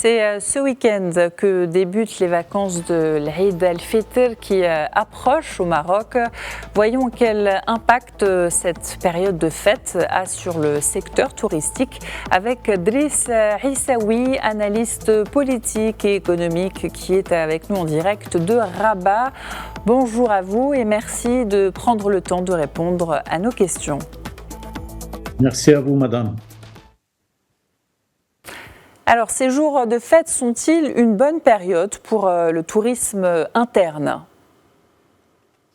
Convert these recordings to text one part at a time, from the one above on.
C'est ce week-end que débutent les vacances de l'Eid al-Fitr qui approchent au Maroc. Voyons quel impact cette période de fête a sur le secteur touristique avec Driss Issaoui, analyste politique et économique qui est avec nous en direct de Rabat. Bonjour à vous et merci de prendre le temps de répondre à nos questions. Merci à vous, madame. Alors, ces jours de fête sont-ils une bonne période pour le tourisme interne ?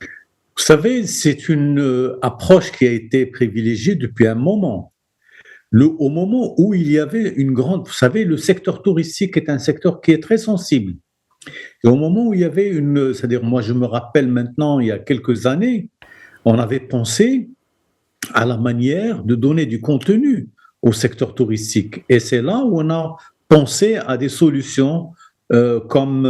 Vous savez, c'est une approche qui a été privilégiée depuis un moment. Au moment où il y avait une grande... Vous savez, le secteur touristique est un secteur qui est très sensible. Et au moment où il y avait une... C'est-à-dire, moi, je me rappelle maintenant, il y a quelques années, on avait pensé à la manière de donner du contenu au secteur touristique. Et c'est là où on a pensé à des solutions comme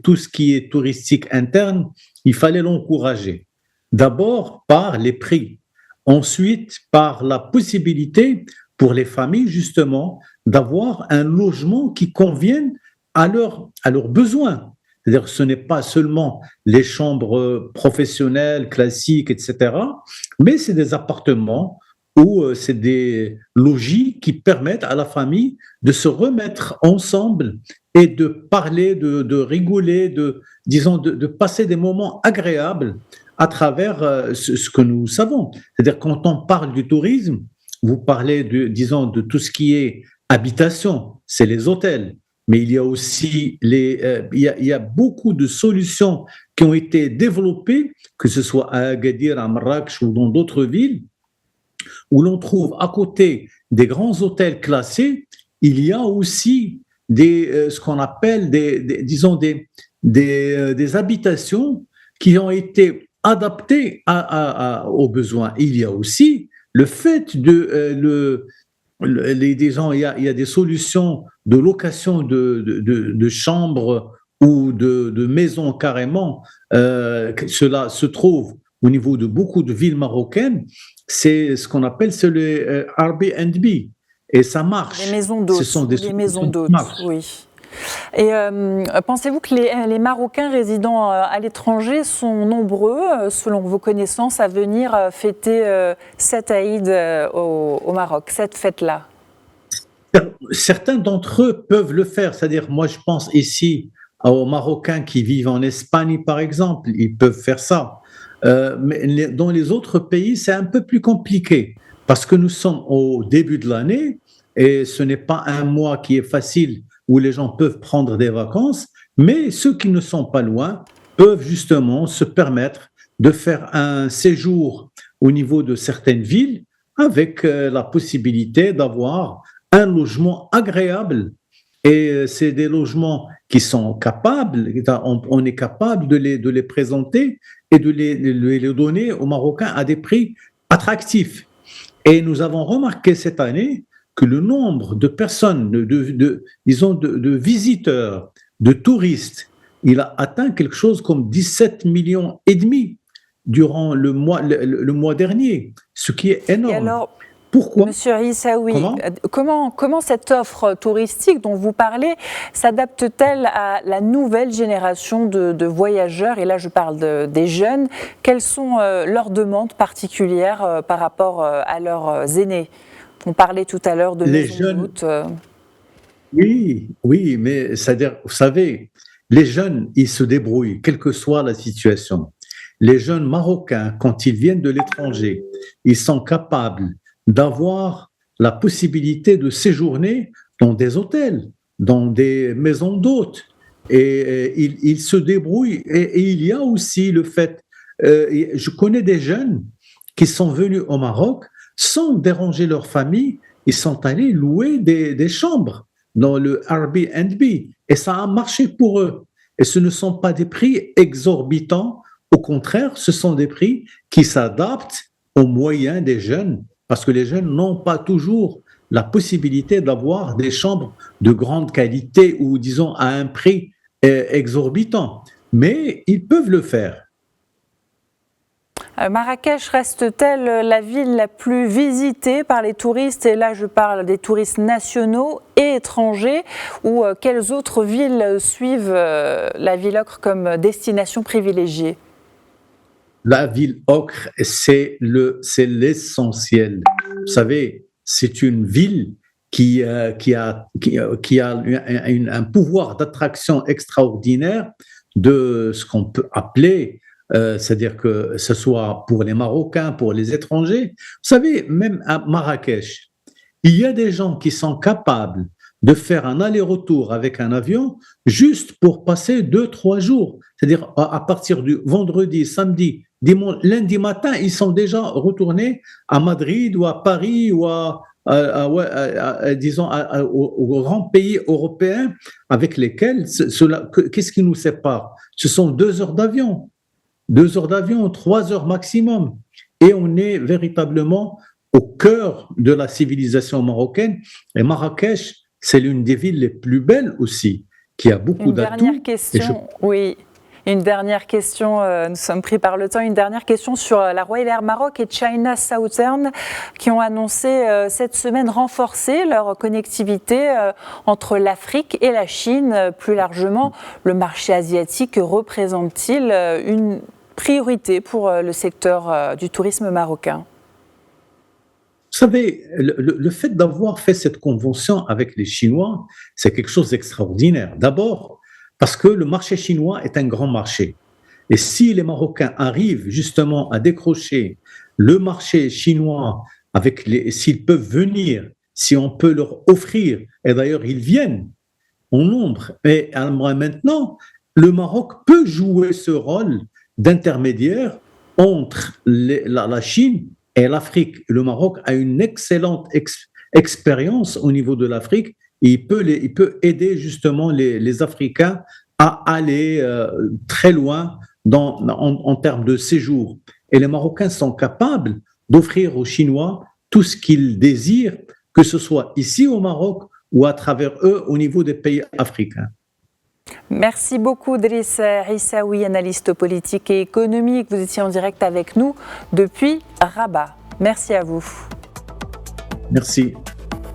tout ce qui est touristique interne, il fallait l'encourager. D'abord par les prix, ensuite par la possibilité pour les familles justement d'avoir un logement qui convienne à leurs besoins. C'est-à-dire que ce n'est pas seulement les chambres professionnelles, classiques, etc., mais c'est des appartements ou c'est des logis qui permettent à la famille de se remettre ensemble et de parler, de rigoler, de passer des moments agréables à travers ce que nous savons. C'est-à-dire quand on parle du tourisme, vous parlez de tout ce qui est habitation, c'est les hôtels. Mais il y a aussi il y a beaucoup de solutions qui ont été développées, que ce soit à Agadir, à Marrakech ou dans d'autres villes, où l'on trouve à côté des grands hôtels classés, il y a aussi ce qu'on appelle des habitations qui ont été adaptées aux besoins. Il y a aussi le fait il y a des solutions de location de chambres ou de maisons carrément. Cela se trouve au niveau de beaucoup de villes marocaines. C'est ce qu'on appelle le Airbnb. Et ça marche. Les maisons d'hôtes. Ce sont des maisons d'hôtes, oui. Et pensez-vous que les Marocains résidant à l'étranger sont nombreux, selon vos connaissances, à venir fêter cette Aïd au Maroc, cette fête-là ? Certains d'entre eux peuvent le faire. C'est-à-dire, moi, je pense ici aux Marocains qui vivent en Espagne, par exemple, ils peuvent faire ça. Mais dans les autres pays, c'est un peu plus compliqué parce que nous sommes au début de l'année et ce n'est pas un mois qui est facile où les gens peuvent prendre des vacances, mais ceux qui ne sont pas loin peuvent justement se permettre de faire un séjour au niveau de certaines villes avec la possibilité d'avoir un logement agréable. Et c'est des logements qui sont capables, on est capable de les présenter et de les donner aux Marocains à des prix attractifs. Et nous avons remarqué cette année que le nombre de personnes, de visiteurs, de touristes, il a atteint quelque chose comme 17 millions et demi durant le mois dernier, ce qui est énorme. Et alors, pourquoi ? Monsieur Issaoui, comment cette offre touristique dont vous parlez s'adapte-t-elle à la nouvelle génération de voyageurs ? Et là, je parle des jeunes. Quelles sont leurs demandes particulières par rapport à leurs aînés ? On parlait tout à l'heure de maisons d'hôtes. Oui, mais c'est-à-dire, vous savez, les jeunes, ils se débrouillent, quelle que soit la situation. Les jeunes Marocains, quand ils viennent de l'étranger, ils sont capables d'avoir la possibilité de séjourner dans des hôtels, dans des maisons d'hôtes. Et ils se débrouillent. Et il y a aussi le fait, je connais des jeunes qui sont venus au Maroc sans déranger leur famille, ils sont allés louer des chambres dans le Airbnb et ça a marché pour eux. Et ce ne sont pas des prix exorbitants, au contraire, ce sont des prix qui s'adaptent aux moyens des jeunes, parce que les jeunes n'ont pas toujours la possibilité d'avoir des chambres de grande qualité ou disons à un prix exorbitant, mais ils peuvent le faire. Marrakech reste-t-elle la ville la plus visitée par les touristes? Et là, je parle des touristes nationaux et étrangers. Ou quelles autres villes suivent la ville Ocre comme destination privilégiée? La ville ocre, c'est l'essentiel. Vous savez, c'est une ville qui a un pouvoir d'attraction extraordinaire de ce qu'on peut appeler, c'est-à-dire que ce soit pour les Marocains, pour les étrangers. Vous savez, même à Marrakech, il y a des gens qui sont capables de faire un aller-retour avec un avion juste pour passer 2, 3 jours. C'est-à-dire à partir du vendredi, samedi, dimanche, lundi matin, ils sont déjà retournés à Madrid ou à Paris ou disons aux grands pays européens avec lesquels qu'est-ce qui nous sépare? Ce sont 2 heures d'avion, 2 heures d'avion, 3 heures maximum. Et on est véritablement au cœur de la civilisation marocaine. Et Marrakech, c'est l'une des villes les plus belles aussi, qui a beaucoup d'atouts. Une dernière question, oui. Une dernière question, nous sommes pris par le temps. Une dernière question sur la Royal Air Maroc et China Southern qui ont annoncé cette semaine renforcer leur connectivité entre l'Afrique et la Chine. Plus largement, le marché asiatique représente-t-il une priorité pour le secteur du tourisme marocain? Vous savez, le fait d'avoir fait cette convention avec les Chinois, c'est quelque chose d'extraordinaire. D'abord, parce que le marché chinois est un grand marché. Et si les Marocains arrivent justement à décrocher le marché chinois s'ils peuvent venir, si on peut leur offrir, et d'ailleurs ils viennent en nombre, et maintenant, le Maroc peut jouer ce rôle d'intermédiaire entre la Chine et l'Afrique. Le Maroc a une excellente expérience au niveau de l'Afrique. Il peut aider justement les Africains à aller très loin en termes de séjour. Et les Marocains sont capables d'offrir aux Chinois tout ce qu'ils désirent, que ce soit ici au Maroc ou à travers eux au niveau des pays africains. Merci beaucoup Driss Issaoui, analyste politique et économique. Vous étiez en direct avec nous depuis Rabat. Merci à vous. Merci.